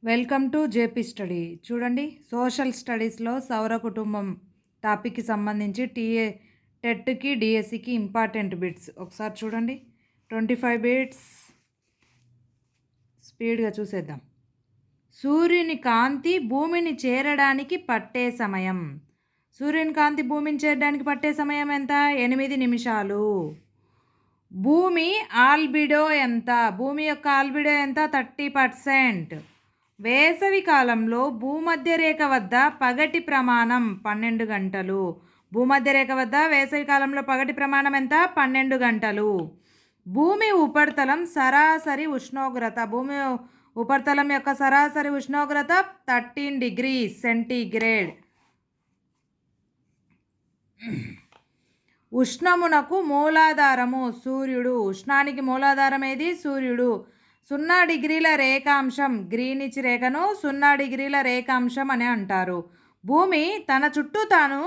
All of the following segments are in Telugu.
Welcome to JP study. చూడండి, సోషల్ స్టడీస్లో సౌర కుటుంబం టాపిక్కి సంబంధించి టెట్కి డిఎస్సికి ఇంపార్టెంట్ బిట్స్ ఒకసారి చూడండి. 25 బిట్స్ స్పీడ్గా చూసేద్దాం. సూర్యుని కాంతి భూమిని చేరడానికి పట్టే సమయం. సూర్యుని కాంతి భూమిని చేరడానికి పట్టే సమయం ఎంత? 8 నిమిషాలు. భూమి ఆల్బిడో ఎంత? భూమి యొక్క ఆల్బిడో ఎంత? 30%. వేసవి కాలంలో భూమధ్య రేఖ వద్ద పగటి ప్రమాణం 12 గంటలు. భూమధ్య రేఖ వద్ద వేసవి కాలంలో పగటి ప్రమాణం ఎంత? 12 గంటలు. భూమి ఉపరితలం సరాసరి ఉష్ణోగ్రత. భూమి ఉపరితలం యొక్క సరాసరి ఉష్ణోగ్రత 13 degrees సెంటీగ్రేడ్. ఉష్ణమునకు మూలాధారము సూర్యుడు. ఉష్ణానికి మూలాధారం ఏది? సూర్యుడు. 0 డిగ్రీల రేఖాంశం, గ్రీనిచ్ రేఖను 0 డిగ్రీల రేఖాంశం అని అంటారు. భూమి తన చుట్టూ తాను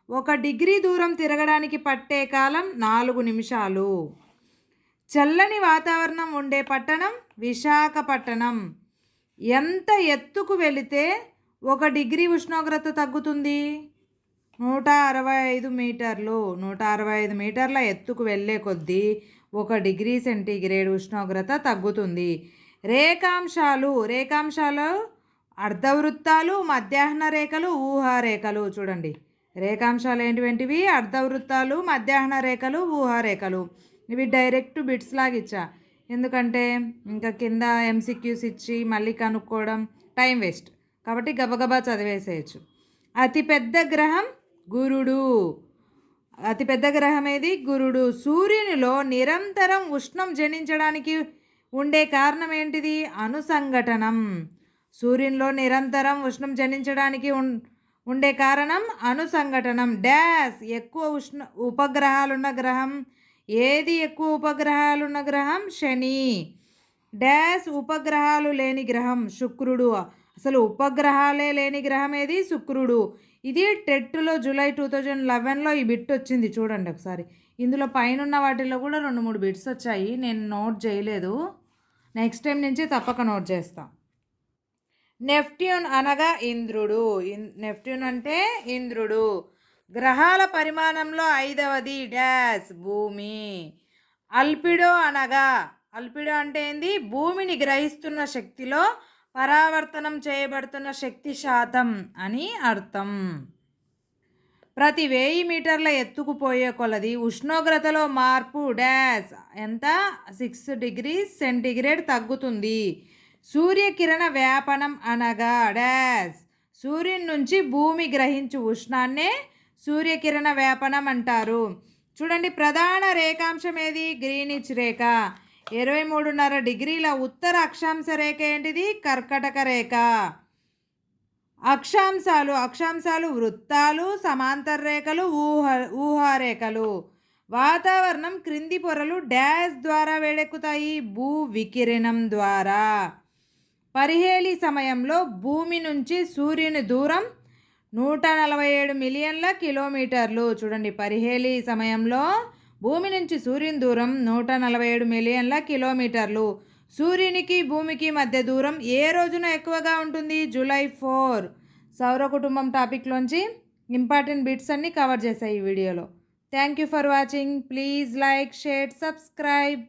1 డిగ్రీ దూరం తిరగడానికి పట్టే కాలం 4 నిమిషాలు. చల్లని వాతావరణం ఉండే పట్టణం విశాఖపట్టణం. ఎంత ఎత్తుకు వెళితే 1 డిగ్రీ ఉష్ణోగ్రత తగ్గుతుంది? 165 మీటర్లు. 165 మీటర్ల ఎత్తుకు వెళ్ళే కొద్దీ 1 డిగ్రీ సెంటీగ్రేడ్ ఉష్ణోగ్రత తగ్గుతుంది. రేఖాంశాలు అర్ధవృత్తాలు, మధ్యాహ్న రేఖలు, ఊహారేఖలు. చూడండి, రేఖాంశాలు ఏంటివి? అర్ధవృత్తాలు, మధ్యాహ్న రేఖలు, ఊహారేఖలు. ఇవి డైరెక్ట్ బిట్స్ లాగా ఇచ్చా, ఎందుకంటే ఇంకా కింద ఎంసీక్యూస్ ఇచ్చి మళ్ళీ కనుక్కోవడం టైం వేస్ట్, కాబట్టి గబగబా చదివేసేయచ్చు. అతిపెద్ద గ్రహం గురుడు. అతిపెద్ద గ్రహం ఏది? గురుడు. సూర్యునిలో నిరంతరం ఉష్ణం జనించడానికి ఉండే కారణం ఏంటిది? అణుసంఘటనం. సూర్యునిలో నిరంతరం ఉష్ణం జనించడానికి ఉండే కారణం అణుసంఘటనం. డాష్ ఎక్కువ ఉపగ్రహాలున్న గ్రహం ఏది? ఎక్కువ ఉపగ్రహాలున్న గ్రహం శని. డాష్ ఉపగ్రహాలు లేని గ్రహం శుక్రుడు. అసలు ఉపగ్రహాలే లేని గ్రహం ఏది? శుక్రుడు. ఇది టెట్లో జూలై 2011లో ఈ బిట్ వచ్చింది. చూడండి ఒకసారి. ఇందులో పైన వాటిల్లో కూడా 2-3 బిట్స్ వచ్చాయి, నేను నోట్ చేయలేదు. నెక్స్ట్ టైం నుంచి తప్పక నోట్ చేస్తా. నెప్ట్యూన్ అనగా ఇంద్రుడు. నెప్ట్యూన్ అంటే ఇంద్రుడు. గ్రహాల పరిమాణంలో 5వది డాష్ భూమి. అల్పిడో అంటే ఏంది? భూమిని గ్రహిస్తున్న శక్తిలో పరావర్తనం చేయబడుతున్న శక్తి శాతం అని అర్థం. ప్రతి 1000 మీటర్ల ఎత్తుకు పోయే కొలది ఉష్ణోగ్రతలో మార్పు డాష్ ఎంత? 6 degrees సెంటీగ్రేడ్ తగ్గుతుంది. సూర్యకిరణ వ్యాపనం అనగా డాష్. సూర్యుని నుంచి భూమి గ్రహించు ఉష్ణాన్నే సూర్యకిరణ వ్యాపనం అంటారు. చూడండి, ప్రధాన రేఖాంశం ఏది? గ్రీనిచ్ రేఖ. 23.5 డిగ్రీల ఉత్తర అక్షాంశ రేఖ ఏంటిది? కర్కటక రేఖ. అక్షాంశాలు వృత్తాలు, సమాంతర రేఖలు, ఊహారేఖలు. వాతావరణం క్రింది పొరలు డాష్ ద్వారా వేడెక్కుతాయి? భూ వికిరణం ద్వారా. పరిహేళి సమయంలో భూమి నుంచి సూర్యుని దూరం 147 మిలియన్ల కిలోమీటర్లు. చూడండి, పరిహేళి సమయంలో భూమి నుంచి సూర్యుని దూరం 147 మిలియన్ల కిలోమీటర్లు. సూర్యునికి భూమికి మధ్య దూరం ఏ రోజున ఎక్కువగా ఉంటుంది? జూలై 4. సౌర కుటుంబం టాపిక్లోంచి ఇంపార్టెంట్ బిట్స్ అన్నీ కవర్ చేశాయి ఈ వీడియోలో. Thank you for watching. Please like, share, subscribe.